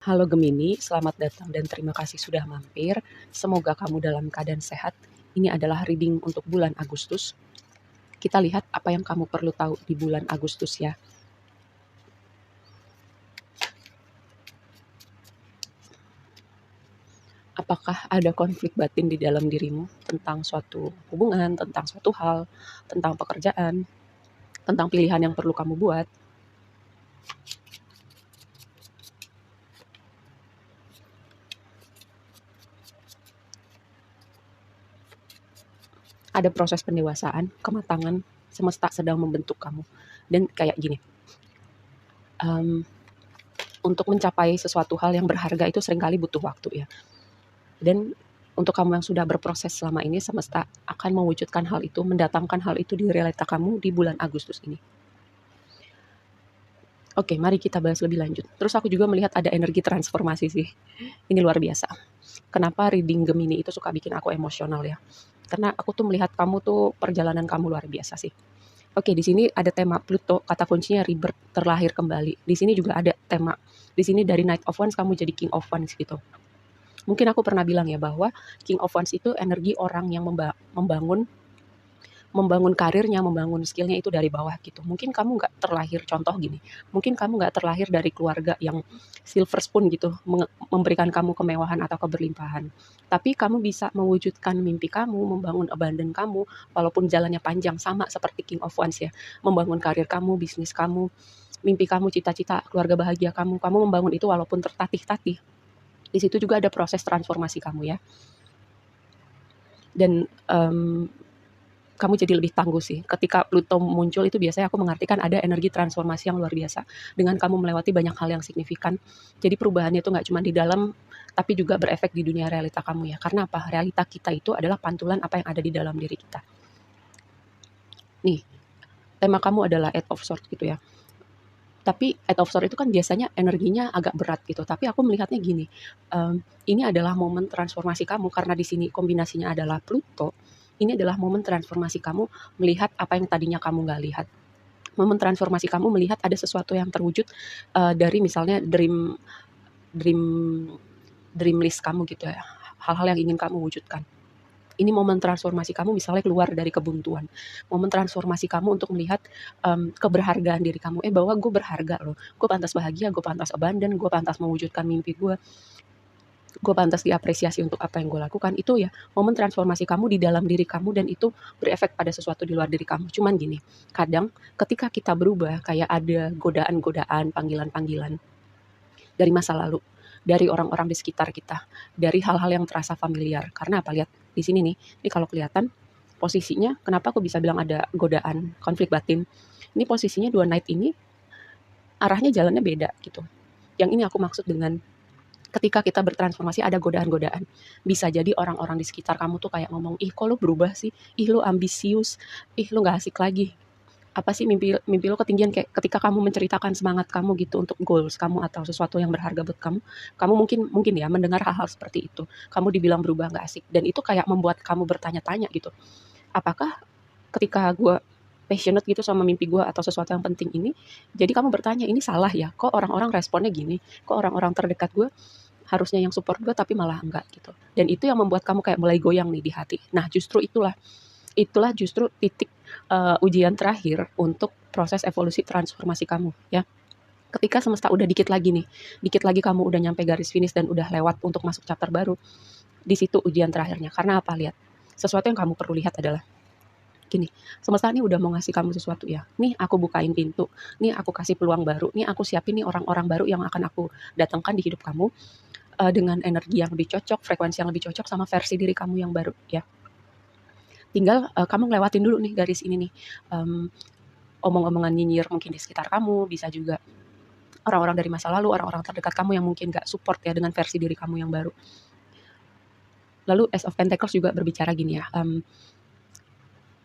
Halo Gemini, selamat datang dan terima kasih sudah mampir. Semoga kamu dalam keadaan sehat. Ini adalah reading untuk bulan Agustus. Kita lihat apa yang kamu perlu tahu di bulan Agustus ya. Apakah ada konflik batin di dalam dirimu tentang suatu hubungan, tentang suatu hal, tentang pekerjaan, tentang pilihan yang perlu kamu buat? Ada proses pendewasaan, kematangan, semesta sedang membentuk kamu. Dan kayak gini, untuk mencapai sesuatu hal yang berharga itu seringkali butuh waktu ya. Dan untuk kamu yang sudah berproses selama ini, semesta akan mewujudkan hal itu, mendatangkan hal itu di realita kamu di bulan Agustus ini. Oke, mari kita bahas lebih lanjut. Terus aku juga melihat ada energi transformasi sih. Ini luar biasa. Kenapa reading Gemini itu suka bikin aku emosional ya? Karena aku tuh melihat kamu tuh perjalanan kamu luar biasa sih. Oke, di sini ada tema Pluto, kata kuncinya rebirth, terlahir kembali. Di sini juga ada tema, di sini dari Knight of Wands kamu jadi King of Wands gitu. Mungkin aku pernah bilang ya bahwa King of Wands itu energi orang yang membangun karirnya, membangun skillnya itu dari bawah gitu. Mungkin kamu nggak terlahir, contoh gini, mungkin kamu nggak terlahir dari keluarga yang silver spoon gitu, memberikan kamu kemewahan atau keberlimpahan. Tapi kamu bisa mewujudkan mimpi kamu, membangun abundant kamu, walaupun jalannya panjang, sama seperti King of Wands ya. Membangun karir kamu, bisnis kamu, mimpi kamu, cita-cita, keluarga bahagia kamu membangun itu walaupun tertatih-tatih. Di situ juga ada proses transformasi kamu ya. Dan kamu jadi lebih tangguh sih. Ketika Pluto muncul itu biasanya aku mengartikan ada energi transformasi yang luar biasa. Dengan kamu melewati banyak hal yang signifikan. Jadi perubahannya itu nggak cuma di dalam, tapi juga berefek di dunia realita kamu ya. Karena apa? Realita kita itu adalah pantulan apa yang ada di dalam diri kita. Nih, tema kamu adalah Eight of Swords gitu ya. Tapi Eight of Swords itu kan biasanya energinya agak berat gitu. Tapi aku melihatnya gini, ini adalah momen transformasi kamu karena di sini kombinasinya adalah Pluto. Ini adalah momen transformasi kamu melihat apa yang tadinya kamu nggak lihat. Momen transformasi kamu melihat ada sesuatu yang terwujud dari misalnya dream dream list kamu gitu ya. Hal-hal yang ingin kamu wujudkan. Ini momen transformasi kamu misalnya keluar dari kebuntuan. Momen transformasi kamu untuk melihat keberhargaan diri kamu. Bahwa gue berharga loh. Gue pantas bahagia, gue pantas abundant, gue pantas mewujudkan mimpi gue pantas diapresiasi untuk apa yang gue lakukan. Itu ya momen transformasi kamu di dalam diri kamu dan itu berefek pada sesuatu di luar diri kamu. Cuman gini, kadang ketika kita berubah kayak ada godaan-godaan, panggilan-panggilan dari masa lalu, dari orang-orang di sekitar kita, dari hal-hal yang terasa familiar. Karena apa? Lihat di sini nih, ini kalau kelihatan posisinya, kenapa aku bisa bilang ada godaan, konflik batin. Ini posisinya dua Knight ini arahnya jalannya beda gitu. Yang ini aku maksud dengan ketika kita bertransformasi ada godaan-godaan. Bisa jadi orang-orang di sekitar kamu tuh kayak ngomong, ih kok lu berubah sih, ih lu ambisius, ih lu gak asik lagi. Apa sih mimpi mimpi lu ketinggian, kayak ketika kamu menceritakan semangat kamu gitu untuk goals kamu atau sesuatu yang berharga buat kamu mungkin ya mendengar hal-hal seperti itu. Kamu dibilang berubah gak asik dan itu kayak membuat kamu bertanya-tanya gitu. Apakah ketika gue passionate gitu sama mimpi gue atau sesuatu yang penting ini, jadi kamu bertanya ini salah ya, kok orang-orang responnya gini, kok orang-orang terdekat gue harusnya yang support gue tapi malah enggak gitu. Dan itu yang membuat kamu kayak mulai goyang nih di hati. Nah justru itulah justru titik ujian terakhir untuk proses evolusi transformasi kamu ya. Ketika semesta udah dikit lagi kamu udah nyampe garis finish dan udah lewat untuk masuk chapter baru, di situ ujian terakhirnya. Karena apa? Lihat, sesuatu yang kamu perlu lihat adalah gini, semesta ini udah mau ngasih kamu sesuatu ya. Nih aku bukain pintu, nih aku kasih peluang baru, nih aku siapin nih orang-orang baru yang akan aku datangkan di hidup kamu dengan energi yang lebih cocok, frekuensi yang lebih cocok sama versi diri kamu yang baru ya. Tinggal kamu ngelewatin dulu nih garis ini nih. Omong-omongan nyinyir mungkin di sekitar kamu, bisa juga orang-orang dari masa lalu, orang-orang terdekat kamu yang mungkin gak support ya dengan versi diri kamu yang baru. Lalu Ace of Pentacles juga berbicara gini ya,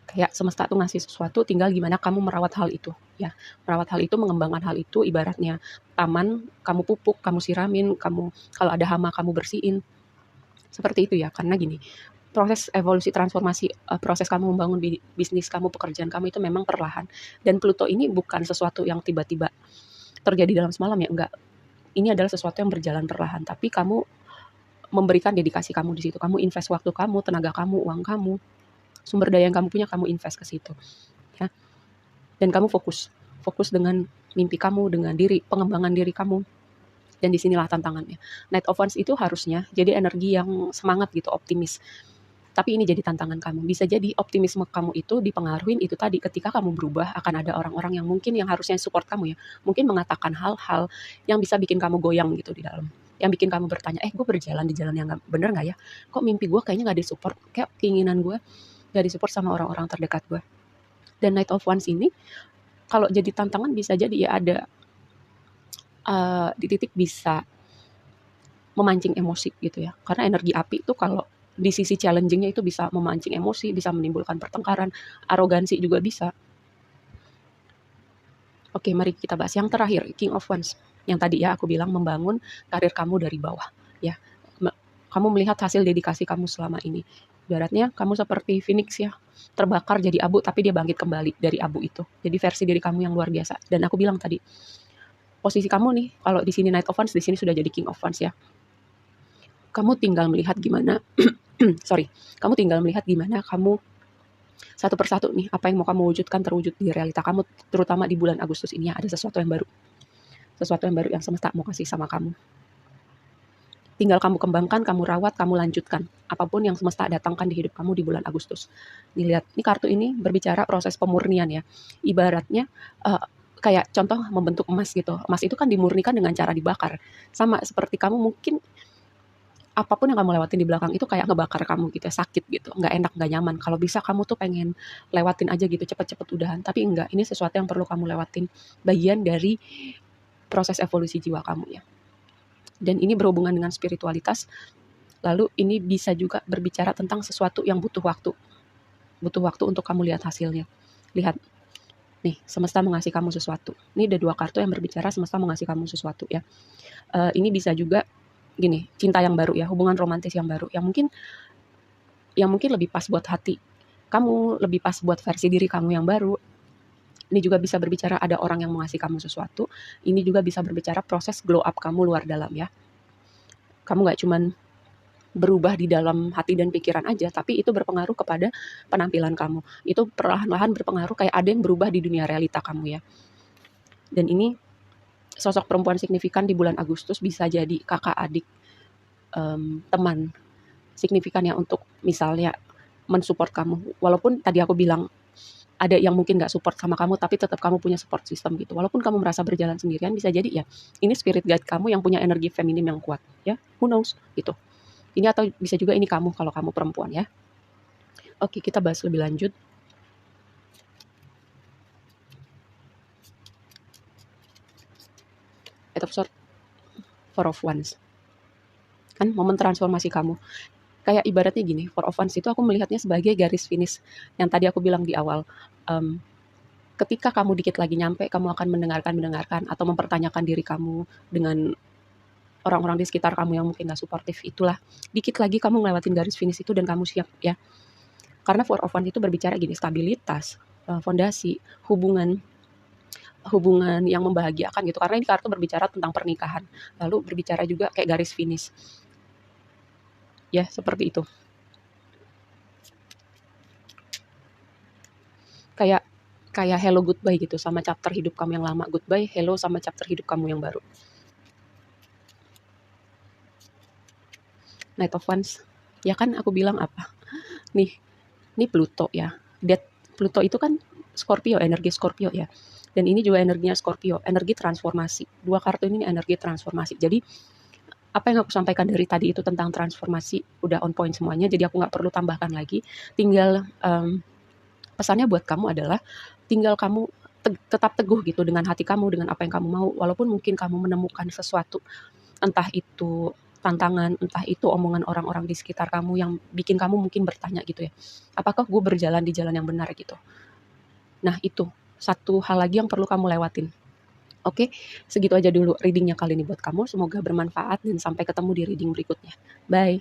kayak semesta tuh ngasih sesuatu, tinggal gimana kamu merawat hal itu ya. Merawat hal itu, mengembangkan hal itu, ibaratnya taman, kamu pupuk, kamu siramin, kamu kalau ada hama kamu bersihin. Seperti itu ya, karena gini, proses evolusi transformasi, proses kamu membangun bisnis kamu, pekerjaan kamu itu memang perlahan. Dan Pluto ini bukan sesuatu yang tiba-tiba terjadi dalam semalam ya, enggak. ini adalah sesuatu yang berjalan perlahan, tapi kamu memberikan dedikasi kamu di situ. Kamu invest waktu kamu, tenaga kamu, uang kamu, sumber daya yang kamu punya, kamu invest ke situ. Ya. Dan kamu fokus dengan mimpi kamu, dengan pengembangan diri kamu. Dan disinilah tantangannya. Knight of Wands itu harusnya jadi energi yang semangat gitu, optimis. Tapi ini jadi tantangan kamu. Bisa jadi optimisme kamu itu dipengaruhi itu tadi, ketika kamu berubah akan ada orang-orang yang mungkin yang harusnya support kamu ya, mungkin mengatakan hal-hal yang bisa bikin kamu goyang gitu di dalam. Yang bikin kamu bertanya, gue berjalan di jalan yang bener gak ya? Kok mimpi gue kayaknya gak disupport, kayak keinginan gue gak disupport sama orang-orang terdekat gue. Dan Knight of Wands ini, kalau jadi tantangan bisa jadi ya ada di titik bisa memancing emosi gitu ya. Karena energi api itu kalau di sisi challenging-nya itu bisa memancing emosi, bisa menimbulkan pertengkaran, arogansi juga bisa. Oke, mari kita bahas yang terakhir, King of Wands. Yang tadi ya aku bilang membangun karir kamu dari bawah ya. Kamu melihat hasil dedikasi kamu selama ini. Ibaratnya kamu seperti Phoenix ya, terbakar jadi abu tapi dia bangkit kembali dari abu itu. Jadi versi diri kamu yang luar biasa. Dan aku bilang tadi, posisi kamu nih, kalau di sini Knight of Wands, di sini sudah jadi King of Wands ya. Kamu tinggal melihat gimana, kamu tinggal melihat gimana kamu satu persatu nih, apa yang mau kamu wujudkan terwujud di realita kamu, terutama di bulan Agustus ini ya, ada sesuatu yang baru. Sesuatu yang baru yang semesta mau kasih sama kamu. Tinggal kamu kembangkan, kamu rawat, kamu lanjutkan. Apapun yang semesta datangkan di hidup kamu di bulan Agustus. Nih lihat, ini kartu ini berbicara proses pemurnian ya. Ibaratnya, kayak contoh membentuk emas gitu. Emas itu kan dimurnikan dengan cara dibakar. Sama seperti kamu mungkin apapun yang kamu lewatin di belakang itu kayak ngebakar kamu gitu ya, sakit gitu, nggak enak, nggak nyaman. Kalau bisa kamu tuh pengen lewatin aja gitu, cepet-cepet udahan. Tapi enggak, ini sesuatu yang perlu kamu lewatin. Bagian dari proses evolusi jiwa kamu ya. Dan ini berhubungan dengan spiritualitas. Lalu ini bisa juga berbicara tentang sesuatu yang butuh waktu. Butuh waktu untuk kamu lihat hasilnya. Lihat. Nih, semesta mengasih kamu sesuatu. Ini ada 2 kartu yang berbicara semesta mengasih kamu sesuatu ya. Ini bisa juga gini, cinta yang baru ya, hubungan romantis yang baru. Yang mungkin lebih pas buat hati kamu, lebih pas buat versi diri kamu yang baru. Ini juga bisa berbicara ada orang yang mengasih kamu sesuatu. Ini juga bisa berbicara proses glow up kamu luar dalam ya. Kamu gak cuman berubah di dalam hati dan pikiran aja, tapi itu berpengaruh kepada penampilan kamu. Itu perlahan-lahan berpengaruh kayak ada yang berubah di dunia realita kamu ya. Dan ini sosok perempuan signifikan di bulan Agustus bisa jadi kakak, adik, teman signifikan ya, untuk misalnya mensupport kamu. Walaupun tadi aku bilang ada yang mungkin gak support sama kamu, tapi tetap kamu punya support system gitu. Walaupun kamu merasa berjalan sendirian, bisa jadi ya ini spirit guide kamu yang punya energi feminim yang kuat ya. Who knows gitu. Ini atau bisa juga ini kamu kalau kamu perempuan ya. Oke, kita bahas lebih lanjut. Eight of Swords, Four of Wands. Kan momen transformasi kamu. Kayak ibaratnya gini, Four of Wands itu aku melihatnya sebagai garis finish yang tadi aku bilang di awal. Ketika kamu dikit lagi nyampe, kamu akan mendengarkan atau mempertanyakan diri kamu dengan orang-orang di sekitar kamu yang mungkin gak suportif. Itulah, dikit lagi kamu ngelewatin garis finish itu dan kamu siap ya. Karena Four of Wands itu berbicara gini, stabilitas, fondasi, hubungan yang membahagiakan gitu. Karena ini kartu berbicara tentang pernikahan. Lalu berbicara juga kayak garis finish. Ya, seperti itu. Kayak hello goodbye gitu sama chapter hidup kamu yang lama. Goodbye, hello sama chapter hidup kamu yang baru. Knight of Wands. Ya kan aku bilang apa? Nih Pluto ya. Pluto itu kan Scorpio, energi Scorpio ya. Dan ini juga energinya Scorpio, energi transformasi. 2 kartu ini energi transformasi. Jadi apa yang aku sampaikan dari tadi itu tentang transformasi udah on point semuanya. Jadi aku nggak perlu tambahkan lagi. Tinggal pesannya buat kamu adalah tinggal kamu tetap teguh gitu dengan hati kamu, dengan apa yang kamu mau. Walaupun mungkin kamu menemukan sesuatu, entah itu tantangan, entah itu omongan orang-orang di sekitar kamu yang bikin kamu mungkin bertanya gitu ya, apakah gue berjalan di jalan yang benar gitu. Nah itu satu hal lagi yang perlu kamu lewatin. Oke, segitu aja dulu readingnya kali ini buat kamu. Semoga bermanfaat dan sampai ketemu di reading berikutnya. Bye.